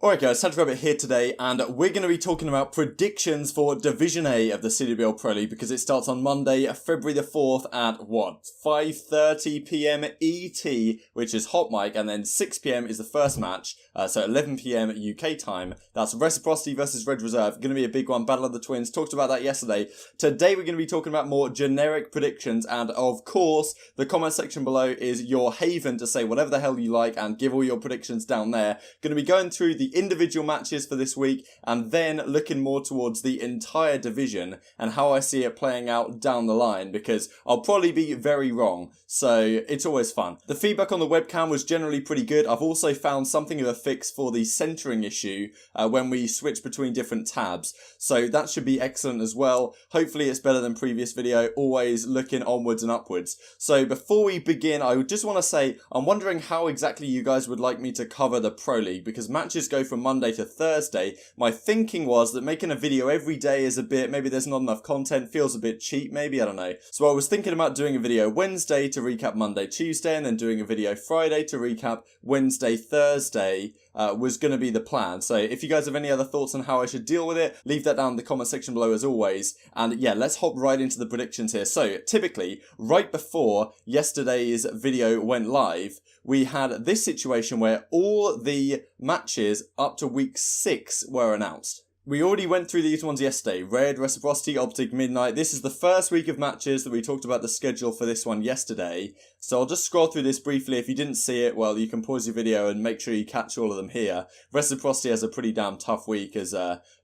Alright guys, Santi Rabbit here today, and we're going to be talking about predictions for Division A of the CWL Pro League because it starts on Monday, February the 4th at 5:30 PM ET, which is Hot Mic, and then 6 PM is the first match, so 11 PM UK time. That's Reciprocity versus Red Reserve. Going to be a big one, Battle of the Twins. Talked about that yesterday. Today we're going to be talking about more generic predictions, and of course, the comment section below is your haven to say whatever the hell you like and give all your predictions down there. Going to be going through the individual matches for this week and then looking more towards the entire division and how I see it playing out down the line, because I'll probably be very wrong, so it's always fun. The feedback on the webcam was generally pretty good. I've also found something of a fix for the centering issue when we switch between different tabs, so that should be excellent as well. Hopefully it's better than previous video, always looking onwards and upwards. So before we begin, I just want to say I'm wondering how exactly you guys would like me to cover the Pro League, because matches go from Monday to Thursday. My thinking was that making a video every day is a bit, maybe there's not enough content, feels a bit cheap maybe, I don't know. So I was thinking about doing a video Wednesday to recap Monday, Tuesday, and then doing a video Friday to recap Wednesday, Thursday. Was going to be the plan. So if you guys have any other thoughts on how I should deal with it, leave that down in the comment section below as always. And yeah, let's hop right into the predictions here. So typically, right before yesterday's video went live, we had this situation where all the matches up to week 6 were announced. We already went through these ones yesterday. Red, Reciprocity, OpTic, Midnight. This is the first week of matches that we talked about the schedule for this one yesterday. So I'll just scroll through this briefly. If you didn't see it, well, you can pause your video and make sure you catch all of them here. Reciprocity has a pretty damn tough week, as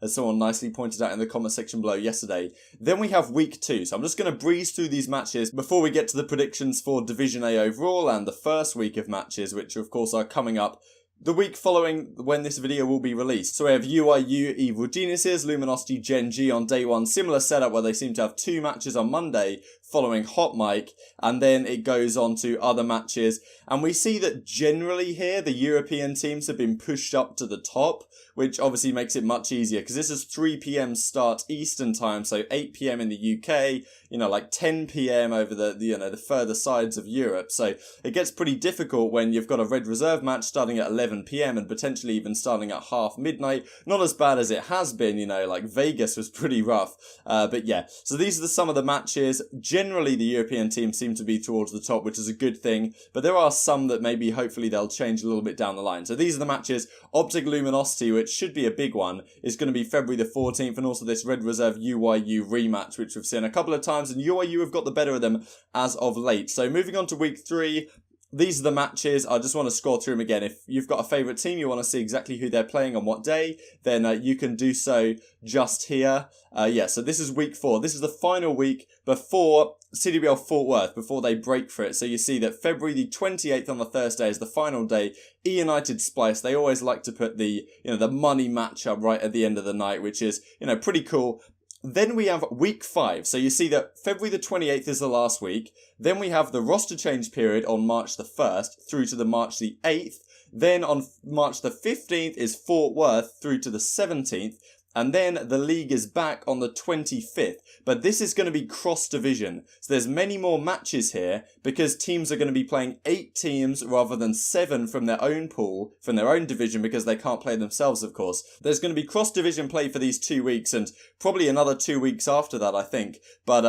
someone nicely pointed out in the comment section below yesterday. Then we have week 2. So I'm just going to breeze through these matches before we get to the predictions for Division A overall and the first week of matches, which of course are coming up the week following when this video will be released. So we have UIU Evil Geniuses, Luminosity Gen G on day 1. Similar setup where they seem to have 2 matches on Monday following Hot Mic, and then it goes on to other matches. And we see that generally here, the European teams have been pushed up to the top, which obviously makes it much easier because this is 3 PM start Eastern time, so 8 PM in the UK, you know, like 10 PM over the further sides of Europe. So it gets pretty difficult when you've got a Red Reserve match starting at 11 PM and potentially even starting at half midnight. Not as bad as it has been, you know, like Vegas was pretty rough. But yeah, so these are some of the matches. Generally, the European teams seem to be towards the top, which is a good thing, but there are some that maybe hopefully they'll change a little bit down the line. So these are the matches. OpTic Luminosity, which should be a big one, is going to be February the 14th, and also this Red Reserve UIU rematch, which we've seen a couple of times, and UIU have got the better of them as of late. So moving on to week 3, these are the matches. I just want to scroll through them again. If you've got a favourite team, you want to see exactly who they're playing on what day, then you can do so just here. Yeah, so this is week 4. This is the final week before CWL Fort Worth, before they break for it. So you see that February the 28th on the Thursday is the final day. E-United Splice, they always like to put the money matchup right at the end of the night, which is, pretty cool. Then we have week 5. So you see that February the 28th is the last week. Then we have the roster change period on March the 1st through to the March the 8th. Then on March the 15th is Fort Worth through to the 17th. And then the league is back on the 25th. But this is going to be cross-division. So there's many more matches here because teams are going to be playing 8 teams rather than 7 from their own pool, from their own division, because they can't play themselves, of course. There's going to be cross-division play for these 2 weeks and probably another 2 weeks after that, I think. But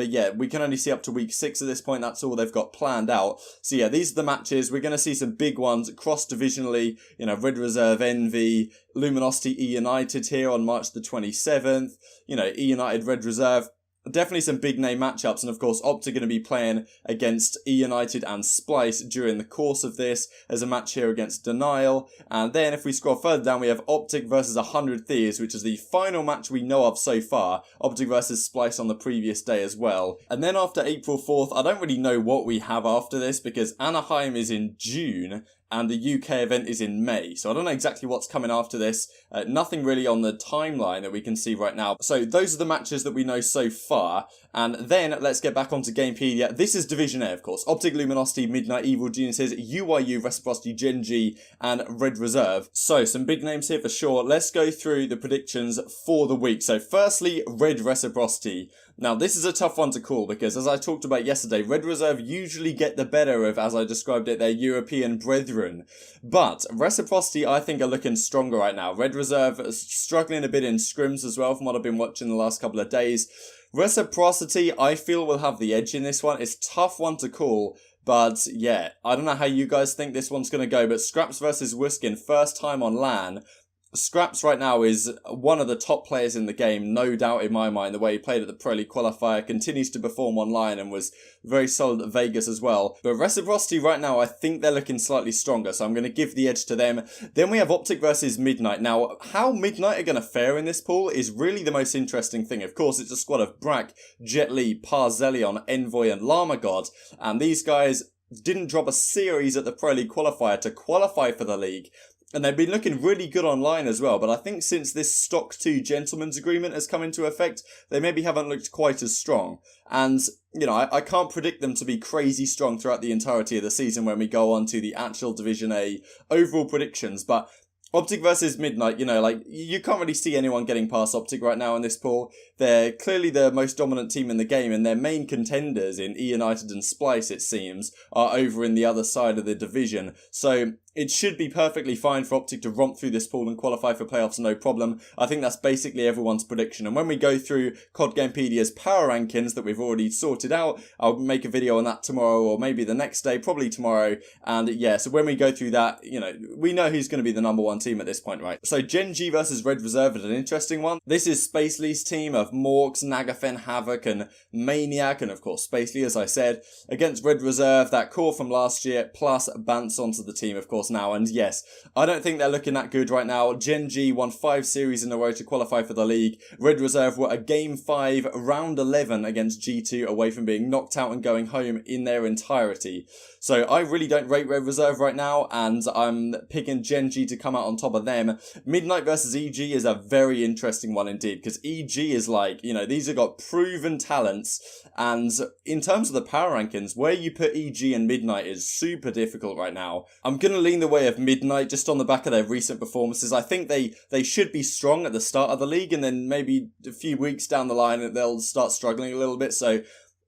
yeah, we can only see up to week 6 at this point. That's all they've got planned out. So yeah, these are the matches. We're going to see some big ones cross-divisionally. Red Reserve Envy, Luminosity E-United here on March the 27th, E-United Red Reserve. Definitely some big name matchups, and of course OpTic are going to be playing against E-United and Splice during the course of this. There's a match here against Denial, and then if we scroll further down we have OpTic versus 100 Thieves, which is the final match we know of so far. OpTic versus Splice on the previous day as well. And then after April 4th, I don't really know what we have after this because Anaheim is in June and the UK event is in May. So I don't know exactly what's coming after this. Nothing really on the timeline that we can see right now. So those are the matches that we know so far. And then let's get back onto Gamepedia. This is Division A, of course. OpTic Luminosity, Midnight Evil Geniuses, UIU, Reciprocity, Gen G, and Red Reserve. So some big names here for sure. Let's go through the predictions for the week. So firstly, Red Reciprocity. Now, this is a tough one to call because, as I talked about yesterday, Red Reserve usually get the better of, as I described it, their European brethren. But Reciprocity, I think, are looking stronger right now. Red Reserve is struggling a bit in scrims as well, from what I've been watching the last couple of days. Reciprocity, I feel, will have the edge in this one. It's a tough one to call. But yeah, I don't know how you guys think this one's going to go. But Scraps versus Wiskin, first time on LAN. Scraps right now is one of the top players in the game, no doubt in my mind. The way he played at the Pro League qualifier, continues to perform online and was very solid at Vegas as well. But Reciprocity right now, I think they're looking slightly stronger, so I'm going to give the edge to them. Then we have OpTic versus Midnight. Now, how Midnight are going to fare in this pool is really the most interesting thing. Of course, it's a squad of Brack, Jet Li, Parzelion, Envoy and Llama God, and these guys didn't drop a series at the Pro League qualifier to qualify for the league. And they've been looking really good online as well, but I think since this Stock 2 Gentleman's Agreement has come into effect, they maybe haven't looked quite as strong. And, you know, I can't predict them to be crazy strong throughout the entirety of the season when we go on to the actual Division A overall predictions, but OpTic versus Midnight, you know, like, you can't really see anyone getting past OpTic right now in this pool. They're clearly the most dominant team in the game, and their main contenders in E-United and Splice, it seems, are over in the other side of the division. So it should be perfectly fine for OpTic to romp through this pool and qualify for playoffs, no problem. I think that's basically everyone's prediction. And when we go through CoD Gamepedia's power rankings that we've already sorted out, I'll make a video on that tomorrow or maybe the next day, probably tomorrow. And yeah, so when we go through that, you know, we know who's going to be the number one team at this point, right? So Gen G versus Red Reserve is an interesting one. This is Spacely's team of Morks, Nagafen, Havoc and Maniac, and of course Spacely, as I said, against Red Reserve, that core from last year, plus Bance onto the team, of course, now. And yes, I don't think they're looking that good right now. Gen G won 5 series in a row to qualify for the league. Red Reserve were a Game 5, Round 11 against G2 away from being knocked out and going home in their entirety. So I really don't rate Red Reserve right now, and I'm picking Gen G to come out on top of them. Midnight versus EG is a very interesting one indeed, because EG is like, you know, these have got proven talents, and in terms of the power rankings, where you put EG and Midnight is super difficult right now. I'm going to lean the way of Midnight just on the back of their recent performances. I think they should be strong at the start of the league, and then maybe a few weeks down the line they'll start struggling a little bit, so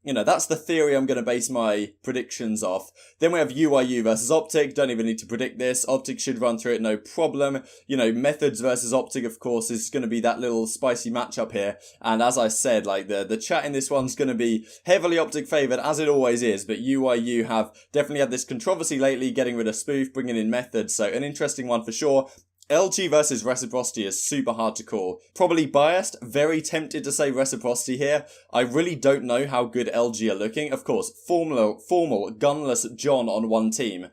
you know, that's the theory I'm going to base my predictions off. Then we have UIU versus OpTic. Don't even need to predict this. OpTic should run through it, no problem. You know, Methodz versus OpTic, of course, is going to be that little spicy matchup here. And as I said, like, the chat in this one's going to be heavily OpTic favoured, as it always is. But UIU have definitely had this controversy lately, getting rid of Spoof, bringing in Methodz. So an interesting one for sure. LG versus Reciprocity is super hard to call. Probably biased, very tempted to say Reciprocity here. I really don't know how good LG are looking. Of course, formal, gunless John on one team.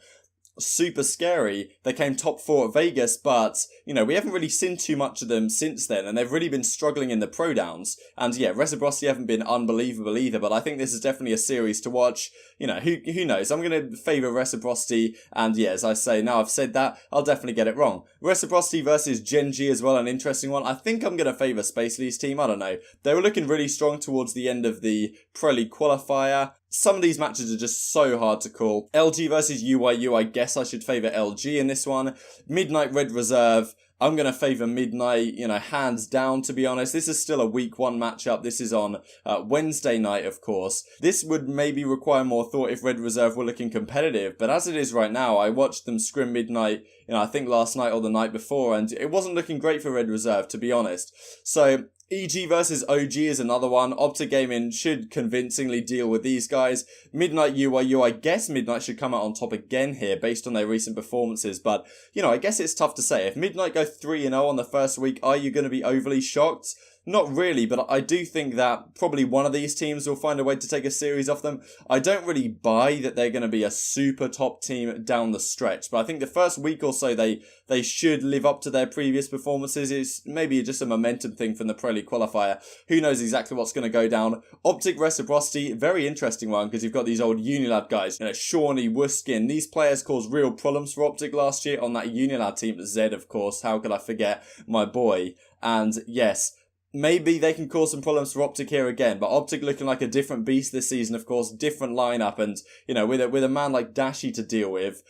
Super scary. They came top 4 at Vegas, but, you know, we haven't really seen too much of them since then, and they've really been struggling in the pro downs. And yeah, Reciprocity haven't been unbelievable either, but I think this is definitely a series to watch. You know, who knows? I'm going to favour Reciprocity, and yeah, as I say, now I've said that, I'll definitely get it wrong. Reciprocity versus Gen G as well, an interesting one. I think I'm going to favour Spacely's team, I don't know. They were looking really strong towards the end of the Pro League qualifier. Some of these matches are just so hard to call. LG versus UIU, I guess I should favour LG in this one. Midnight Red Reserve, I'm going to favour Midnight, you know, hands down, to be honest. This is still a week 1 matchup. This is on Wednesday night, of course. This would maybe require more thought if Red Reserve were looking competitive, but as it is right now, I watched them scrim Midnight, you know, I think last night or the night before, and it wasn't looking great for Red Reserve, to be honest. So EG versus OG is another one. OpTic Gaming should convincingly deal with these guys. Midnight UIU, I guess Midnight should come out on top again here based on their recent performances, but, you know, I guess it's tough to say. If Midnight go 3-0 on the first week, are you going to be overly shocked? Not really, but I do think that probably one of these teams will find a way to take a series off them. I don't really buy that they're going to be a super top team down the stretch, but I think the first week or so they should live up to their previous performances. It's maybe just a momentum thing from the Pro League qualifier. Who knows exactly what's going to go down. OpTic Reciprocity, very interesting one, because you've got these old Unilad guys, you know, Shawnee, Wuskin. These players caused real problems for OpTic last year on that Unilad team. Zed, of course, how could I forget my boy? And yes, maybe they can cause some problems for OpTic here again, but OpTic looking like a different beast this season, of course, different lineup, and, you know, with a man like Dashi to deal with,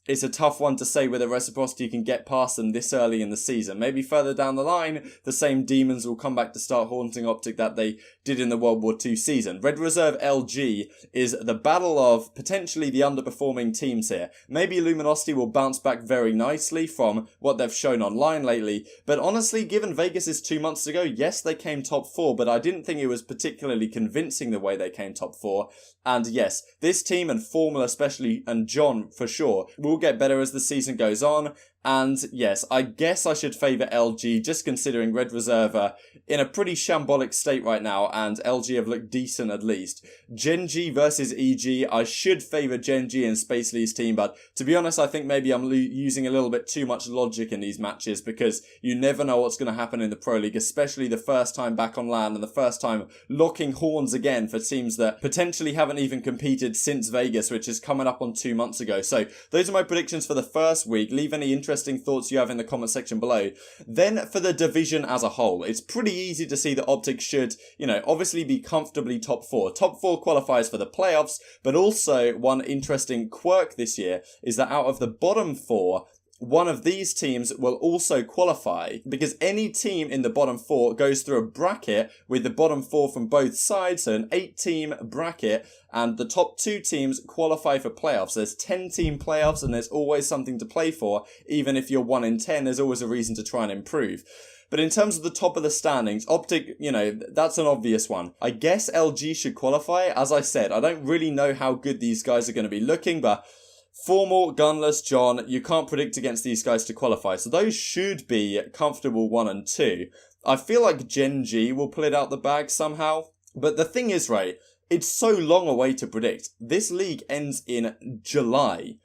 it's a tough one to say whether Reciprocity can get past them this early in the season. Maybe further down the line, the same demons will come back to start haunting OpTic that they did in the World War II season. Red Reserve LG is the battle of potentially the underperforming teams here. Maybe Luminosity will bounce back very nicely from what they've shown online lately, but honestly, given Vegas' 2 months ago, yes, they came top 4, but I didn't think it was particularly convincing the way they came top 4. And yes, this team and Formula especially, and John for sure, will get better as the season goes on. And yes, I guess I should favour LG, just considering Red Reserve are in a pretty shambolic state right now, and LG have looked decent at least. Gen.G versus EG, I should favour Gen.G and Space Lee's team, but to be honest, I think maybe I'm using a little bit too much logic in these matches, because you never know what's going to happen in the Pro League, especially the first time back on land and the first time locking horns again for teams that potentially haven't even competed since Vegas, which is coming up on 2 months ago. So those are my predictions for the first week. Leave any interesting thoughts you have in the comment section below. Then for the division as a whole, it's pretty easy to see that OpTic should, obviously be comfortably top 4. Top 4 qualifies for the playoffs, but also one interesting quirk this year is that out of the bottom 4, one of these teams will also qualify, because any team in the bottom 4 goes through a bracket with the bottom 4 from both sides, so an 8-team bracket, and the top 2 teams qualify for playoffs. There's 10-team playoffs, and there's always something to play for. Even if you're 1 in 10, there's always a reason to try and improve. But in terms of the top of the standings, OpTic, that's an obvious one. I guess LG should qualify. As I said, I don't really know how good these guys are going to be looking, but Formal, Gunless, John, you can't predict against these guys to qualify, so those should be comfortable 1 and 2. I feel like Gen.G will pull it out the bag somehow, but the thing is, right, it's so long away to predict. This league ends in July.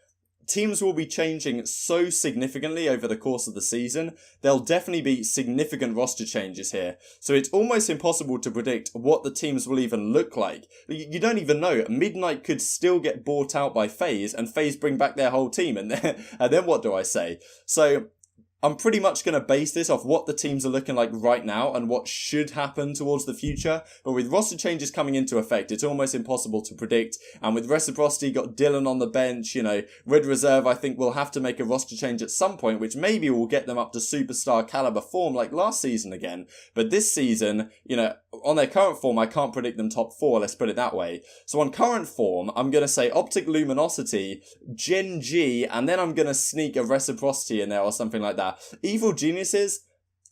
Teams will be changing so significantly over the course of the season. There'll definitely be significant roster changes here. So it's almost impossible to predict what the teams will even look like. You don't even know. Midnight could still get bought out by FaZe, and FaZe bring back their whole team. And then what do I say? So I'm pretty much going to base this off what the teams are looking like right now and what should happen towards the future. But with roster changes coming into effect, it's almost impossible to predict. And with Reciprocity, got Dylan on the bench, Red Reserve, I think will have to make a roster change at some point, which maybe will get them up to superstar caliber form like last season again. But this season, on their current form, I can't predict them top 4, let's put it that way. So on current form, I'm going to say OpTic, Luminosity, Gen.G, and then I'm going to sneak a Reciprocity in there or something like that. Evil Geniuses,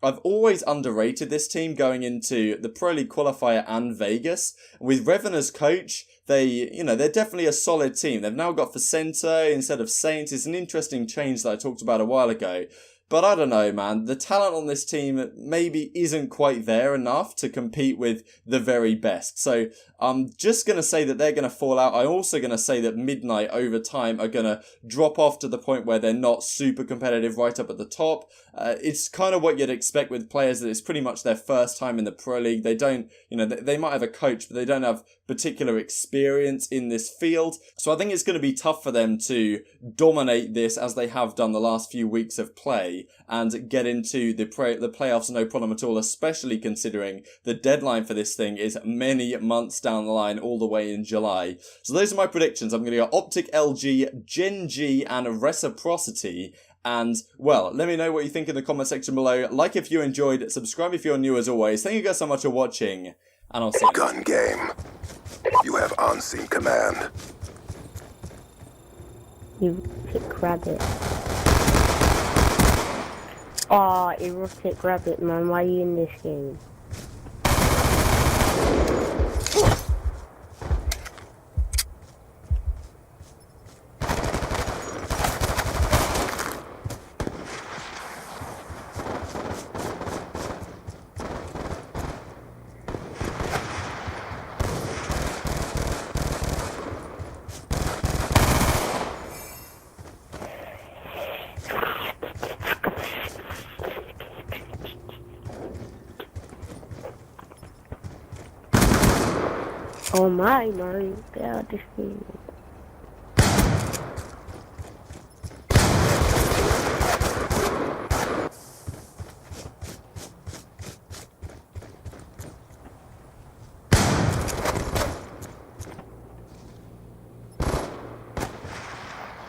I've always underrated this team going into the Pro League qualifier and Vegas. With Revan as coach, they're definitely a solid team. They've now got Facento instead of Saints. It's an interesting change that I talked about a while ago. But I don't know, man. The talent on this team maybe isn't quite there enough to compete with the very best. So I'm just going to say that they're going to fall out. I'm also going to say that Midnight over time are going to drop off to the point where they're not super competitive right up at the top. It's kind of what you'd expect with players that it's pretty much their first time in the Pro League. They don't, they might have a coach, but they don't have particular experience in this field. So I think it's going to be tough for them to dominate this as they have done the last few weeks of play and get into the playoffs no problem at all, especially considering the deadline for this thing is many months down the line, all the way in July. So those are my predictions. I'm going to go OpTic, LG, Gen.G, and Reciprocity. And, well, let me know what you think in the comment section below. Like if you enjoyed, subscribe if you're new as always. Thank you guys so much for watching, and I'll see you. Gun game. You have on-scene command. Erotic rabbit. Aw, erotic rabbit, man. Why are you in this game? Oh my, Mario, get out of this game.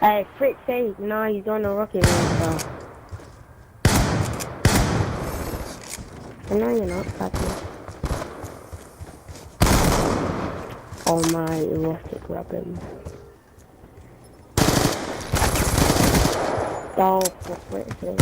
Hey, frick's sake, no, he's on a rocket launcher. I know you're not, Patrick. Oh my, erotic rabbit. Oh, for frick's sake.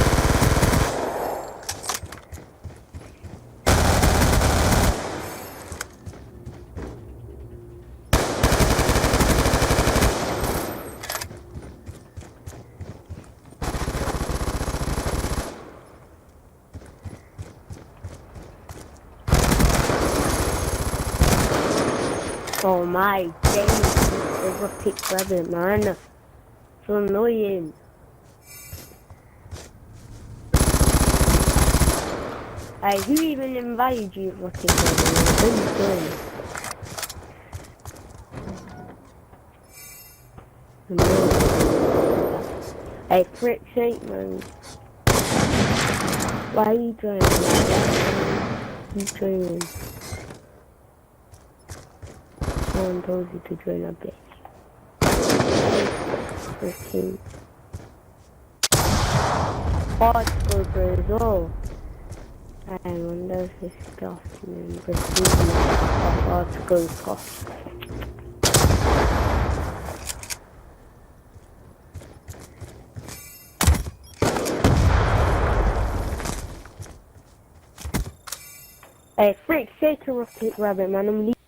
Oh my days, erotic rabbit, man. So annoying. Hey, who even invited you, erotic rabbit? What are you doing? Hey, frick's sake, man. Why are you doing that? Why are you doing? Someone told you to join a bitch. Freaking hardcore Brazil. I wonder if this stuff in Brazil is hardcore cost. Hey, freak, say to rocket rabbit, man. I'm leaving.